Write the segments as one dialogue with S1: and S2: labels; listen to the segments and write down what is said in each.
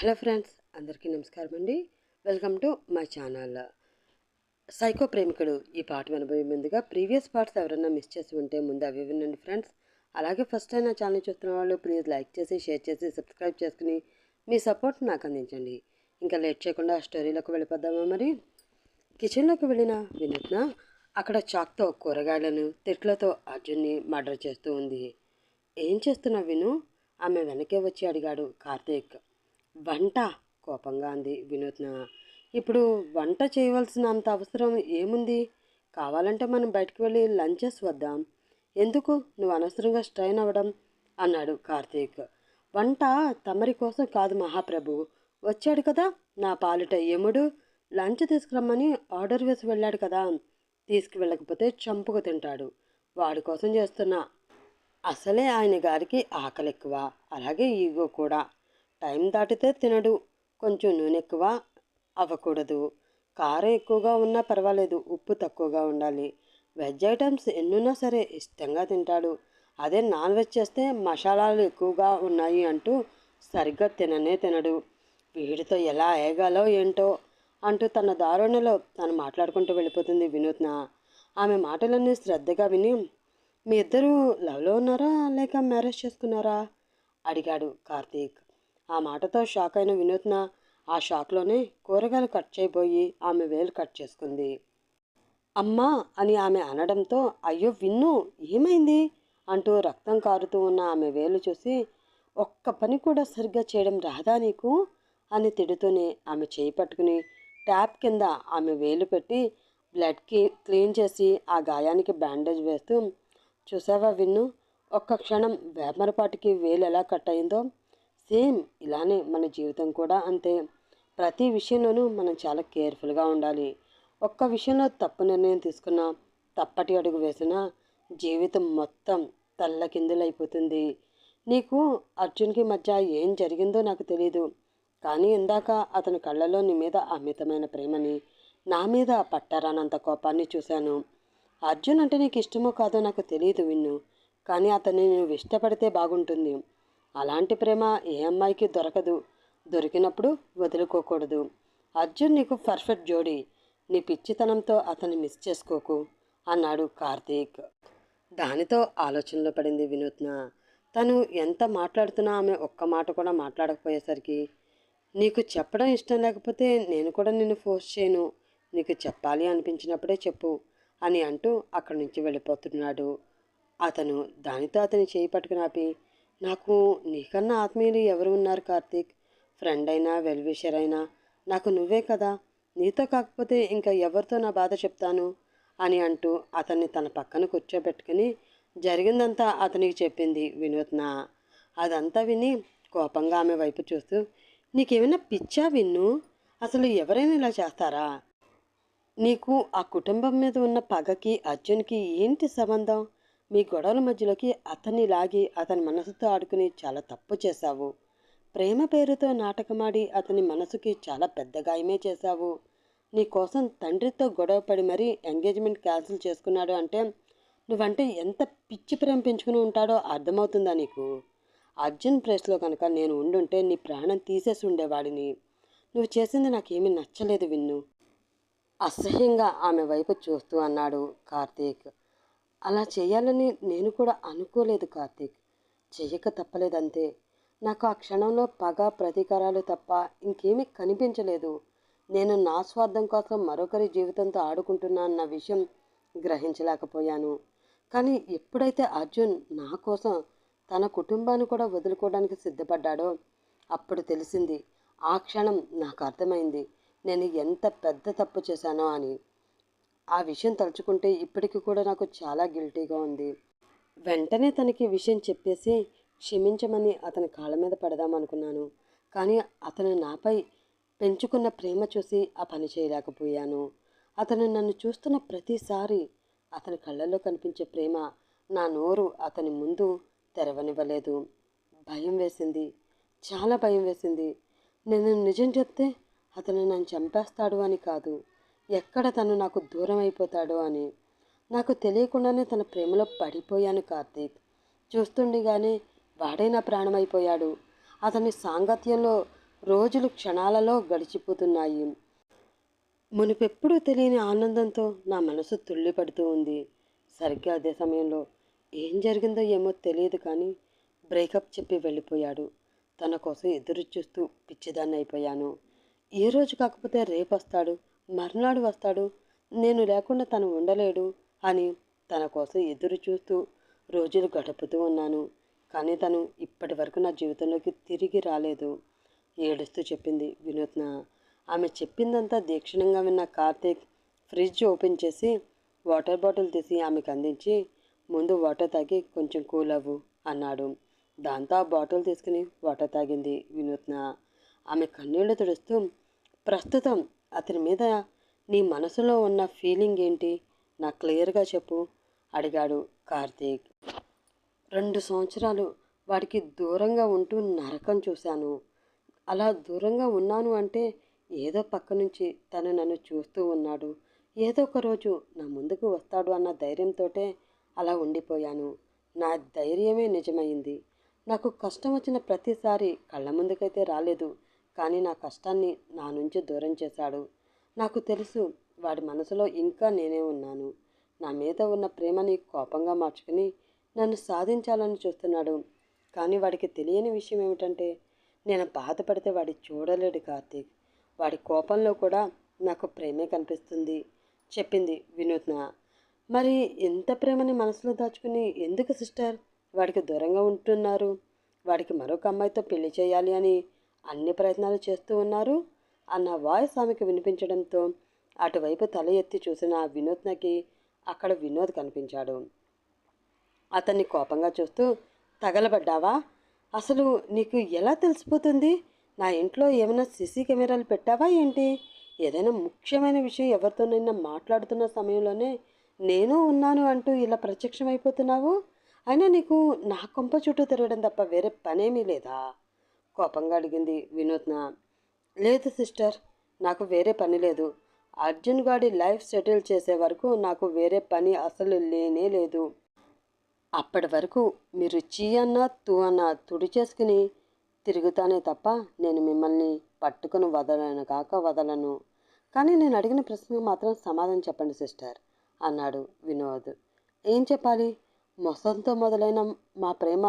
S1: Hello friends, అందరికీ నమస్కారం అండి. Welcome to my channel. Psycho ప్రేమికుడు ఈ పాట వినబోయే ముందుగా ప్రీవియస్ పార్ట్స్ ఎవరైనా మిస్ చేసి ఉంటే ముందు అవి వినండి ఫ్రెండ్స్. అలాగే ఫస్ట్ టైం నా ఛానల్ చూస్తున్న వాళ్ళు ప్లీజ్ లైక్ చేసి, షేర్ చేసి, సబ్స్క్రైబ్ చేసుకుని మీ సపోర్ట్ నాకు అందించండి. ఇంకా లేట్ చేయకుండా స్టోరీలోకి వెళ్ళిపోదామా మరి. కిచెన్లోకి వెళ్ళిన వినూత్న అక్కడ చాక్తో కూరగాయలను తిట్లతో అర్జున్ని మర్డర్ చేస్తూ ఉంది. ఏం చేస్తున్నావు విను? ఆమె వెనకే వచ్చి అడిగాడు కార్తీక్. వంట, కోపంగా అంది వినూత్న. ఇప్పుడు వంట చేయవలసిన అంత అవసరం ఏముంది? కావాలంటే మనం బయటకు వెళ్ళి లంచెస్ వద్దాం. ఎందుకు నువ్వు అనవసరంగా స్ట్రైన్ అవ్వడం అన్నాడు కార్తీక్. వంట తమరి కోసం కాదు మహాప్రభు, వచ్చాడు కదా నా పాలిట యముడు, లంచ్ తీసుకురమ్మని ఆర్డర్ వేసి వెళ్ళాడు కదా, తీసుకువెళ్ళకపోతే చంపుకు తింటాడు. వాడి కోసం చేస్తున్నా. అసలే ఆయన గారికి ఆకలి ఎక్కువ, అలాగే ఈగో కూడా. టైం దాటితే తినడు. కొంచెం నూనె ఎక్కువ అవ్వకూడదు, కారం ఎక్కువగా ఉన్నా పర్వాలేదు, ఉప్పు తక్కువగా ఉండాలి. వెజ్ ఐటమ్స్ ఎన్నున్నా సరే ఇష్టంగా తింటాడు. అదే నాన్ వెజ్ చేస్తే మసాలాలు ఎక్కువగా ఉన్నాయి అంటూ సరిగ్గా తిననే తినడు. వీడితో ఎలా ఏగాలో ఏంటో అంటూ తన దారుణలో తను మాట్లాడుకుంటూ వెళ్ళిపోతుంది వినూత్న. ఆమె మాటలన్నీ శ్రద్ధగా విని, మీ ఇద్దరూ లవ్లో ఉన్నారా లేక మ్యారేజ్ చేసుకున్నారా అడిగాడు కార్తీక్. ఆ మాటతో షాక్ అయిన వినూత్న ఆ షాక్లోనే కూరగాయలు కట్ చేయబోయి ఆమె వేలు కట్ చేసుకుంది. అమ్మా అని ఆమె అనడంతో, అయ్యో విన్ను, ఏమైంది అంటూ రక్తం కారుతూ ఉన్న ఆమె వేలు చూసి, ఒక్క పని కూడా సరిగ్గా చేయడం రాదా నీకు అని తిడుతూనే ఆమె చేయి పట్టుకుని ట్యాప్ కింద ఆమె వేలు పెట్టి బ్లడ్కి క్లీన్ చేసి ఆ గాయానికి బ్యాండేజ్ వేస్తూ, చూసావా విన్ను, ఒక్క క్షణం వేమరపాటికి వేలు ఎలా కట్ అయిందో, సేమ్ ఇలానే మన జీవితం కూడా అంతే. ప్రతి విషయంలోనూ మనం చాలా కేర్ఫుల్గా ఉండాలి. ఒక్క విషయంలో తప్పు నిర్ణయం తీసుకున్నా, తప్పటి అడుగు వేసినా జీవితం మొత్తం తల్లకిందులైపోతుంది. నీకు అర్జున్కి మధ్య ఏం జరిగిందో నాకు తెలీదు, కానీ ఇందాక అతని కళ్ళలో నీ మీద అమితమైన ప్రేమని, నా మీద పట్టారానంత కోపాన్ని చూశాను. అర్జున్ అంటే నీకు ఇష్టమో కాదో నాకు తెలియదు విన్ను, కానీ అతన్ని నువ్వు ఇష్టపడితే బాగుంటుంది. అలాంటి ప్రేమ ఏ అమ్మాయికి దొరకదు. దొరికినప్పుడు వదులుకోకూడదు. అర్జున్ నీకు పర్ఫెక్ట్ జోడీ. నీ పిచ్చితనంతో అతన్ని మిస్ చేసుకోకు అన్నాడు కార్తీక్. దానితో ఆలోచనలో పడింది వినూత్న. తను ఎంత మాట్లాడుతున్నా ఆమె ఒక్క మాట కూడా మాట్లాడకపోయేసరికి, నీకు చెప్పడం ఇష్టం లేకపోతే నేను కూడా నిన్ను ఫోర్స్ చేయను, నీకు చెప్పాలి అనిపించినప్పుడే చెప్పు అని అంటూ అక్కడి నుంచి వెళ్ళిపోతున్నాడు అతను. దానితో అతని చేయి పట్టుకుని ఆపి, నాకు నీకన్నా ఆత్మీయులు ఎవరు ఉన్నారు కార్తీక్? ఫ్రెండ్ అయినా వెల్ విషర్ అయినా నాకు నువ్వే కదా. నీతో కాకపోతే ఇంకా ఎవరితో నా బాధ చెప్తాను అని అంటూ అతన్ని తన పక్కన కూర్చోబెట్టుకుని జరిగిందంతా అతనికి చెప్పింది వినూత్న. అదంతా విని కోపంగా ఆమె వైపు చూస్తూ, నీకేమైనా పిచ్చా విన్ను? అసలు ఎవరైనా ఇలా చేస్తారా? నీకు ఆ కుటుంబం మీద ఉన్న పగకి అర్జున్కి ఏంటి సంబంధం? మీ గొడవల మధ్యలోకి అతన్ని లాగి అతని మనసుతో ఆడుకుని చాలా తప్పు చేశావు. ప్రేమ పేరుతో నాటకమాడి అతని మనసుకి చాలా పెద్ద గాయమే చేశావు. నీ కోసం తండ్రితో గొడవపడి మరీ ఎంగేజ్మెంట్ క్యాన్సిల్ చేసుకున్నాడు అంటే నువ్వంటే ఎంత పిచ్చి ప్రేమ పెంచుకుని ఉంటాడో అర్థమవుతుందా నీకు? అర్జున్ ప్లేస్లో కనుక నేను ఉండుంటే నీ ప్రాణం తీసేసి ఉండేవాడిని. నువ్వు చేసింది నాకేమీ నచ్చలేదు విన్ను, అసహ్యంగా ఆమె వైపు చూస్తూ అన్నాడు కార్తీక్. అలా చేయాలని నేను కూడా అనుకోలేదు కార్తీక్, చెయ్యక తప్పలేదంతే. నాకు ఆ క్షణంలో పగ ప్రతీకారాలు తప్ప ఇంకేమీ కనిపించలేదు. నేను నా స్వార్థం కోసం మరొకరి జీవితంతో ఆడుకుంటున్నా అన్న విషయం గ్రహించలేకపోయాను. కానీ ఎప్పుడైతే అర్జున్ నా కోసం తన కుటుంబాన్ని కూడా వదులుకోవడానికి సిద్ధపడ్డాడో అప్పుడు తెలిసింది, ఆ క్షణం నాకు అర్థమైంది నేను ఎంత పెద్ద తప్పు చేశానో అని. ఆ విషయం తలుచుకుంటే ఇప్పటికీ కూడా నాకు చాలా గిల్టీగా ఉంది. వెంటనే తనకి విషయం చెప్పేసి క్షమించమని అతని కాళ్ళ మీద పడదామనుకున్నాను, కానీ అతను నాపై పెంచుకున్న ప్రేమ చూసి ఆ పని చేయలేకపోయాను. అతను నన్ను చూస్తున్న ప్రతిసారి అతని కళ్ళల్లో కనిపించే ప్రేమ నా నోరు అతని ముందు తెరవనివ్వలేదు. భయం వేసింది, చాలా భయం వేసింది. నేను నిజం చెప్తే అతను నన్ను చంపేస్తాడు అని కాదు, ఎక్కడ తను నాకు దూరం అయిపోతాడో అని. నాకు తెలియకుండానే తన ప్రేమలో పడిపోయాను కార్తీక్. చూస్తుండగానే వాడే నా ప్రాణమైపోయాడు. అతని సాంగత్యంలో రోజులు క్షణాలలో గడిచిపోతున్నాయి. మునుపెప్పుడూ తెలియని ఆనందంతో నా మనసు తుళ్ళిపడుతూ ఉంది. సరిగ్గా అదే సమయంలో ఏం జరిగిందో ఏమో తెలియదు కానీ బ్రేకప్ చెప్పి వెళ్ళిపోయాడు. తన కోసం ఎదురు చూస్తూ పిచ్చిదాన్ని అయిపోయాను. ఏ రోజు కాకపోతే రేపు వస్తాడు, మర్నాడు వస్తాడు, నేను లేకుండా తను ఉండలేడు అని తన కోసం ఎదురు చూస్తూ రోజులు గడుపుతూ ఉన్నాను. కానీ తను ఇప్పటి వరకు నా జీవితంలోకి తిరిగి రాలేదు. ఏడుస్తూ చెప్పింది వినూత్న. ఆమె చెప్పిందంతా దీక్షణంగా విన్న కార్తీక్ ఫ్రిడ్జ్ ఓపెన్ చేసి వాటర్ బాటిల్ తీసి ఆమెకు అందించి, ముందు వాటర్ తాగి కొంచెం కూల్ అవ్వు అన్నాడు. దాంతో ఆ బాటిల్ తీసుకుని వాటర్ తాగింది వినూత్న. ఆమె కన్నీళ్లు తుడుస్తూ, ప్రస్తుతం అతని మీద నీ మనసులో ఉన్న ఫీలింగ్ ఏంటి, నాకు క్లియర్గా చెప్పు అడిగాడు కార్తీక్. 2 సంవత్సరాలు వాడికి దూరంగా ఉంటూ నరకం చూశాను. అలా దూరంగా ఉన్నాను అంటే ఏదో పక్క నుంచి తను నన్ను చూస్తూ ఉన్నాడు, ఏదో ఒక రోజు నా ముందుకు వస్తాడు అన్న ధైర్యంతోటే అలా ఉండిపోయాను. నా ధైర్యమే నిజమైంది. నాకు కష్టం వచ్చిన ప్రతిసారి కళ్ళ ముందుకైతే రాలేదు, కానీ నా కష్టాన్ని నా నుంచి దూరం చేశాడు. నాకు తెలుసు వాడి మనసులో ఇంకా నేనే ఉన్నాను. నా మీద ఉన్న ప్రేమని కోపంగా మార్చుకుని నన్ను సాధించాలని చూస్తున్నాడు. కానీ వాడికి తెలియని విషయం ఏమిటంటే, నేను బాధపడితే వాడి చూడలేడు కార్తీక్. వాడి కోపంలో కూడా నాకు ప్రేమే కనిపిస్తుంది చెప్పింది వినూత్న. మరి ఎంత ప్రేమని మనసులో దాచుకుని ఎందుకు సిస్టర్ వాడికి దూరంగా ఉంటున్నారు? వాడికి మరొక అమ్మాయితో పెళ్లి చేయాలి అని అన్ని ప్రయత్నాలు చేస్తూ ఉన్నారు అన్న వాయిస్ ఆమెకు వినిపించడంతో అటువైపు తల ఎత్తి చూసిన వినూత్నకి అక్కడ వినోద్ కనిపించాడు. అతన్ని కోపంగా చూస్తూ, తగలబడ్డావా? అసలు నీకు ఎలా తెలిసిపోతుంది? నా ఇంట్లో ఏమైనా సీసీ కెమెరాలు పెట్టావా ఏంటి? ఏదైనా ముఖ్యమైన విషయం ఎవరితోనైనా మాట్లాడుతున్న సమయంలోనే నేను ఉన్నాను అంటూ ఇలా ప్రత్యక్షమైపోతున్నావు. అయినా నీకు నా కొంప చుట్టూ తిరగడం తప్ప వేరే పనేమీ లేదా? కోపంగా అడిగింది వినూత్న. లేదు సిస్టర్, నాకు వేరే పని లేదు. అర్జున్ గాడి లైఫ్ సెటిల్ చేసే వరకు నాకు వేరే పని అసలు లేనే లేదు. అప్పటి వరకు మీరు చీ అన్నా తూ అన్నా తుడిచేసుకుని తిరుగుతానే తప్ప నేను మిమ్మల్ని పట్టుకుని వదలను కాక వదలను. కానీ నేను అడిగిన ప్రశ్నకు మాత్రం సమాధానం చెప్పండి సిస్టర్ అన్నాడు వినోద్. ఏం చెప్పాలి? మొసంతో మొదలైన మా ప్రేమ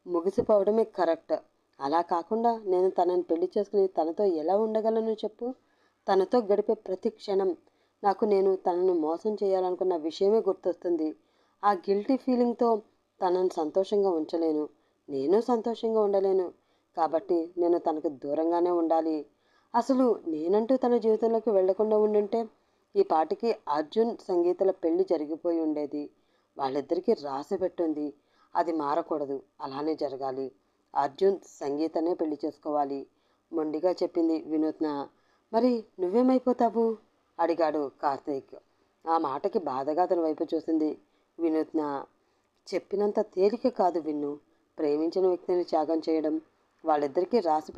S1: ముగిసిపోవడమే కరెక్ట్. అలా కాకుండా నేను తనని పెళ్లి చేసుకుని తనతో ఎలా ఉండగలను చెప్పు? తనతో గడిపే ప్రతి క్షణం నాకు నేను తనను మోసం చేయాలనుకున్న విషయమే గుర్తొస్తుంది. ఆ గిల్టీ ఫీలింగ్తో తనను సంతోషంగా ఉంచలేను, నేను సంతోషంగా ఉండలేను. కాబట్టి నేను తనకు దూరంగానే ఉండాలి. అసలు నేనంటూ తన జీవితంలోకి వెళ్లకుండా ఉండుంటే ఈ పాటికి అర్జున్ సంగీతల పెళ్లి జరిగిపోయి ఉండేది. వాళ్ళిద్దరికీ రాసి పెట్టుంది. అది మారకూడదు, అలానే జరగాలి. అర్జున్ సంగీతనే పెళ్లి చేసుకోవాలి మొండిగా చెప్పింది వినూత్న. మరి నువ్వేమైపోతావు అడిగాడు కార్తీక్. ఆ మాటకి బాధగా అతని వైపు చూసింది వినూత్న. చెప్పినంత తేలిక కాదు విన్ను. ప్రేమించిన వ్యక్తిని త్యాగం చేయడం. వాళ్ళిద్దరికీ రాసి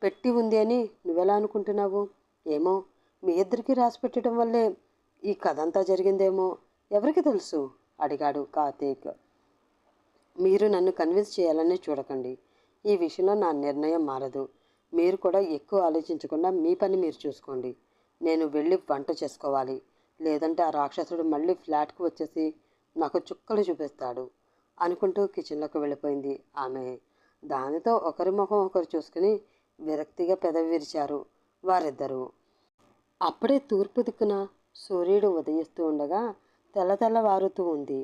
S1: పెట్టి ఉంది అని నువ్వెలా అనుకుంటున్నావు? ఏమో, మీ ఇద్దరికీ రాసి పెట్టడం వల్లే ఈ కథంతా జరిగిందేమో, ఎవరికి తెలుసు అడిగాడు కార్తీక్. మీరు నన్ను కన్విన్స్ చేయాలని చూడకండి. ఈ విషయంలో నా నిర్ణయం మారదు. మీరు కూడా ఎక్కువ ఆలోచించకుండా మీ పని మీరు చూసుకోండి. నేను వెళ్ళి వంట చేసుకోవాలి. లేదంటే ఆ రాక్షసుడు మళ్ళీ ఫ్లాట్కి వచ్చేసి నాకు చుక్కలు చూపిస్తాడు అనుకుంటూ కిచెన్లోకి వెళ్ళిపోయింది ఆమె. దానితో ఒకరి ముఖం ఒకరు చూసుకుని విరక్తిగా పెదవి విరిచారు వారిద్దరూ. అప్పుడే తూర్పు దిక్కున సూర్యుడు ఉదయిస్తూ ఉండగా తెల్లవారుతూ ఉంది.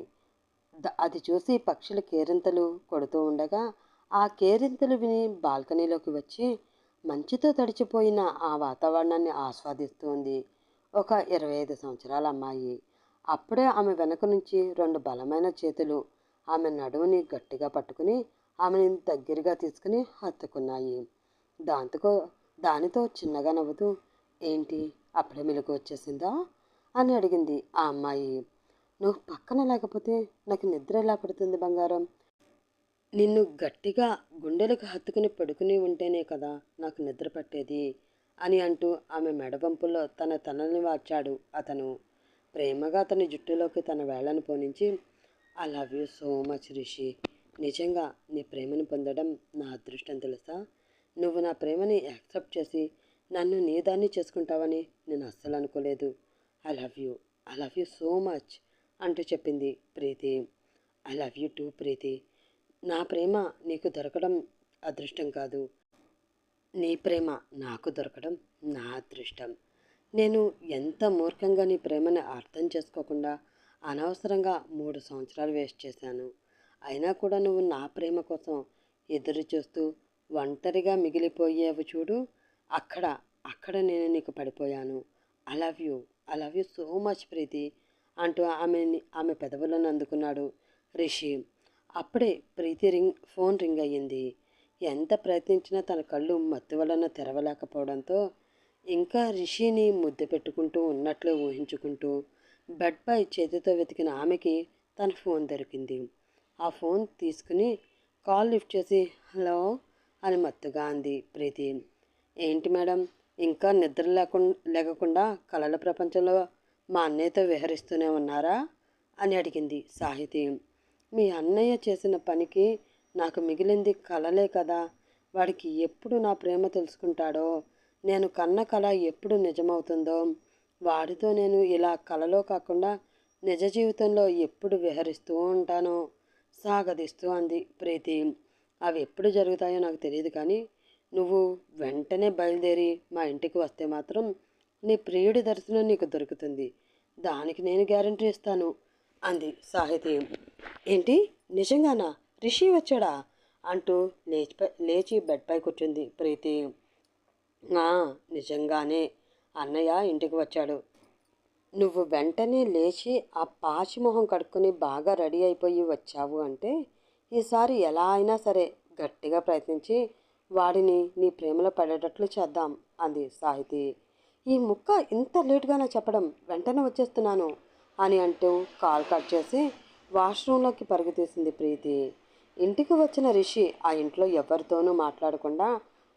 S1: అది చూసి పక్షులు కేరింతలు కొడుతూ ఉండగా ఆ కేరింతలు విని బాల్కనీలోకి వచ్చి మంచుతో తడిచిపోయిన ఆ వాతావరణాన్ని ఆస్వాదిస్తుంది ఒక 25 సంవత్సరాల అమ్మాయి. అప్పుడే ఆమె వెనక నుంచి 2 బలమైన చేతులు ఆమె నడుముని గట్టిగా పట్టుకుని ఆమెని దగ్గరగా తీసుకుని హత్తుకున్నాయి. దాంతో దానితో చిన్నగా నవ్వుతూ, ఏంటి అప్పుడే మెలకు వచ్చేసిందా అని అడిగింది ఆ అమ్మాయి. నువ్వు పక్కన లేకపోతే నాకు నిద్ర ఎలా పడుతుంది బంగారం? నిన్ను గట్టిగా గుండెలకు హత్తుకుని పడుకుని ఉంటేనే కదా నాకు నిద్ర పట్టేది అని అంటూ ఆమె మెడవంపుల్లో తన తనని వార్చాడు అతను. ప్రేమగా అతని జుట్టులోకి తన వేళ్లను పోనించి, I love you so much Rishi. నిజంగా నీ ప్రేమను పొందడం నా అదృష్టం తెలుసా? నువ్వు నా ప్రేమని యాక్సెప్ట్ చేసి నన్ను నీ దాన్ని చేసుకుంటావని నేను అస్సలు అనుకోలేదు. I love you, I love you so much అంటూ చెప్పింది ప్రీతి. ఐ లవ్ యూ టూ ప్రీతి. నా ప్రేమ నీకు దొరకడం అదృష్టం కాదు, నీ ప్రేమ నాకు దొరకడం నా అదృష్టం. నేను ఎంత మూర్ఖంగా నీ ప్రేమని అర్థం చేసుకోకుండా అనవసరంగా 3 సంవత్సరాలు వేస్ట్ చేశాను. అయినా కూడా నువ్వు నా ప్రేమ కోసం ఎదురు చూస్తూ ఒంటరిగా మిగిలిపోయావు చూడు, అక్కడ అక్కడ నేను నీకు పడిపోయాను. I love you, I love you so much Preethi అంటూ ఆమె పెదవులను అందుకున్నాడు రిషి. అప్పుడే ప్రీతి ఫోన్ రింగ్ అయ్యింది. ఎంత ప్రయత్నించినా తన కళ్ళు మత్తు వలన తెరవలేకపోవడంతో ఇంకా రిషిని ముద్దు పెట్టుకుంటూ ఉన్నట్లు ఊహించుకుంటూ బెడ్పై చేతితో వెతికిన ఆమెకి తన ఫోన్ దొరికింది. ఆ ఫోన్ తీసుకుని కాల్ లిఫ్ట్ చేసి హలో అని మత్తుగా అంది ప్రీతి. ఏంటి మేడం, ఇంకా నిద్ర లేకుండా కలల ప్రపంచంలో మా అన్నయ్యతో విహరిస్తూనే ఉన్నారా అని అడిగింది సాహితి. మీ అన్నయ్య చేసిన పనికి నాకు మిగిలింది కలలే కదా. వాడికి ఎప్పుడు నా ప్రేమ తెలుసుకుంటాడో, నేను కన్న కల ఎప్పుడు నిజమవుతుందో, వాడితో నేను ఇలా కలలో కాకుండా నిజ జీవితంలో ఎప్పుడు విహరిస్తూ ఉంటానో సాగదీస్తూ అంది ప్రీతి. అవి ఎప్పుడు జరుగుతాయో నాకు తెలియదు, కానీ నువ్వు వెంటనే బయలుదేరి మా ఇంటికి వస్తే మాత్రం నీ ప్రియుడి దర్శనం నీకు దొరుకుతుంది. దానికి నేను గ్యారంటీ ఇస్తాను అంది సాహితి. ఏంటి, నిజంగానా? రిషి వచ్చాడా అంటూ లేచి బెడ్పై కూర్చుంది ప్రీతి. నిజంగానే అన్నయ్య ఇంటికి వచ్చాడు. నువ్వు వెంటనే లేచి ఆ పాచిమొహం కడుక్కొని బాగా రెడీ అయిపోయి వచ్చావు అంటే ఈసారి ఎలా అయినా సరే గట్టిగా ప్రయత్నించి వాడిని నీ ప్రేమలో పడేటట్లు చేద్దాం అంది సాహితి. ఈ ముక్క ఇంత లేటుగానే చెప్పడం, వెంటనే వచ్చేస్తున్నాను అని అంటూ కాల్ కట్ చేసి వాష్రూంలోకి పరుగు తీసింది ప్రీతి. ఇంటికి వచ్చిన రిషి ఆ ఇంట్లో ఎవరితోనూ మాట్లాడకుండా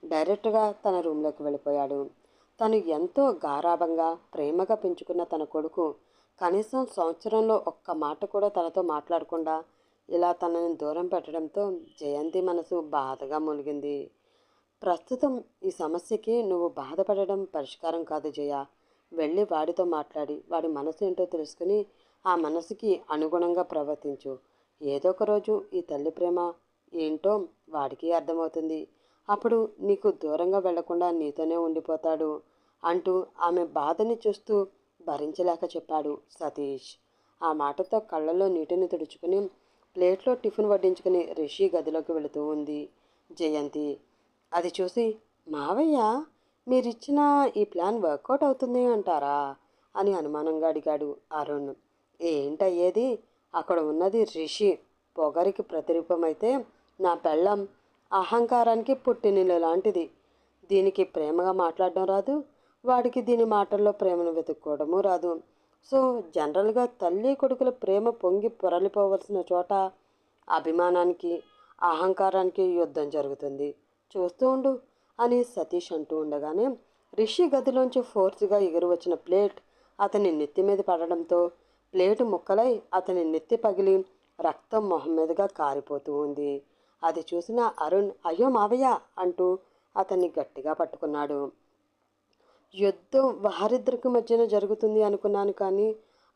S1: డైరెక్ట్గా తన రూమ్లోకి వెళ్ళిపోయాడు. తను ఎంతో గారాబంగా ప్రేమగా పెంచుకున్న తన కొడుకు కనీసం సంవత్సరంలో ఒక్క మాట కూడా తనతో మాట్లాడకుండా ఇలా తనని దూరం పెట్టడంతో జయంతి మనసు బాధగా మూలిగింది. ప్రస్తుతం ఈ సమస్యకి నువ్వు బాధపడడం పరిష్కారం కాదు జయ. వెళ్ళి వాడితో మాట్లాడి వాడి మనసు ఏంటో తెలుసుకుని ఆ మనసుకి అనుగుణంగా ప్రవర్తించు. ఏదో ఒక రోజు ఈ తల్లి ప్రేమ ఏంటో వాడికి అర్థమవుతుంది. అప్పుడు నీకు దూరంగా వెళ్లకుండా నీతోనే ఉండిపోతాడు అంటూ ఆమె బాధని చూస్తూ భరించలేక చెప్పాడు సతీష్. ఆ మాటతో కళ్ళల్లో నీటిని తుడుచుకుని ప్లేట్లో టిఫిన్ వడ్డించుకుని రిషి గదిలోకి వెళుతూ ఉంది జయంతి. అది చూసి మావయ్య, మీరిచ్చిన ఈ ప్లాన్ వర్కౌట్ అవుతుంది అంటారా అని అనుమానంగా అడిగాడు అరుణ్. ఏంటయ్యేది, అక్కడ ఉన్నది రిషి పొగరికి ప్రతిరూపమైతే నా పెళ్ళం అహంకారానికి పుట్టినిల్లు లాంటిది. దీనికి ప్రేమగా మాట్లాడడం రాదు, వాడికి దీని మాటల్లో ప్రేమను వెతుక్కోవడము రాదు. సో జనరల్గా తల్లి కొడుకుల ప్రేమ పొంగి పొరలిపోవలసిన చోట అభిమానానికి అహంకారానికి యుద్ధం జరుగుతుంది. చూస్తూ ఉండు అని సతీష్ అంటూ ఉండగానే రిషి గదిలోంచి ఫోర్స్గా ఎగురు వచ్చిన ప్లేట్ అతని నెత్తి మీద పడడంతో ప్లేటు ముక్కలై అతని నెత్తి పగిలి రక్తం మొహం మీదుగా కారిపోతూ ఉంది. అది చూసిన అరుణ్ అయ్యో మావయ్య అంటూ అతన్ని గట్టిగా పట్టుకున్నాడు. యుద్ధం వారిద్దరికి మధ్యన జరుగుతుంది అనుకున్నాను, కానీ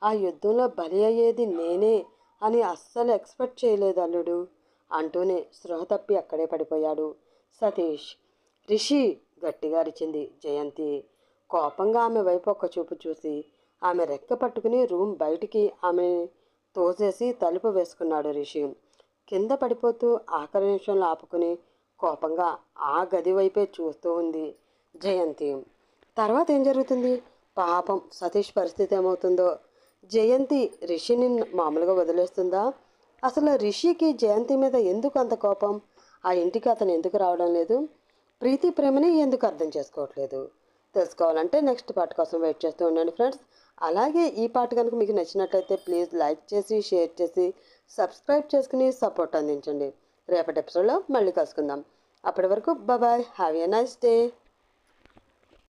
S1: ఆ యుద్ధంలో బలి అయ్యేది నేనే అని అస్సలు ఎక్స్పెక్ట్ చేయలేదు అల్లుడు అంటూనే స్పృహ తప్పి అక్కడే పడిపోయాడు సతీష్. రిషి గట్టిగా అరిచింది జయంతి. కోపంగా ఆమె వైపు ఒక చూపు చూసి ఆమె రెక్క పట్టుకుని రూమ్ బయటికి ఆమె తోసేసి తలుపు వేసుకున్నాడు రిషి. కింద పడిపోతూ ఆఖరి నిమిషంలో ఆపుకుని కోపంగా ఆ గది వైపే చూస్తూ ఉంది జయంతి. తర్వాత ఏం జరుగుతుంది, పాపం సతీష్ పరిస్థితి ఏమవుతుందో. జయంతి రిషిని మామూలుగా వదిలేస్తుందా? అసలు రిషికి జయంతి మీద ఎందుకు అంత కోపం? ఆ ఇంటికి అతను ఎందుకు రావడం లేదు? ప్రీతి ప్రేమని ఎందుకు అర్థం చేసుకోవట్లేదు? తెలుసుకోవాలంటే నెక్స్ట్ పార్ట్ కోసం వెయిట్ చేస్తూ ఉండండి ఫ్రెండ్స్. అలాగే ఈ పార్ట్ కనుక మీకు నచ్చినట్లయితే ప్లీజ్ లైక్ చేసి షేర్ చేసి సబ్స్క్రైబ్ చేసుకుని సపోర్ట్ అందించండి. రేపటి ఎపిసోడ్లో మళ్ళీ కలుసుకుందాం. అప్పటి వరకు bye, have a nice day.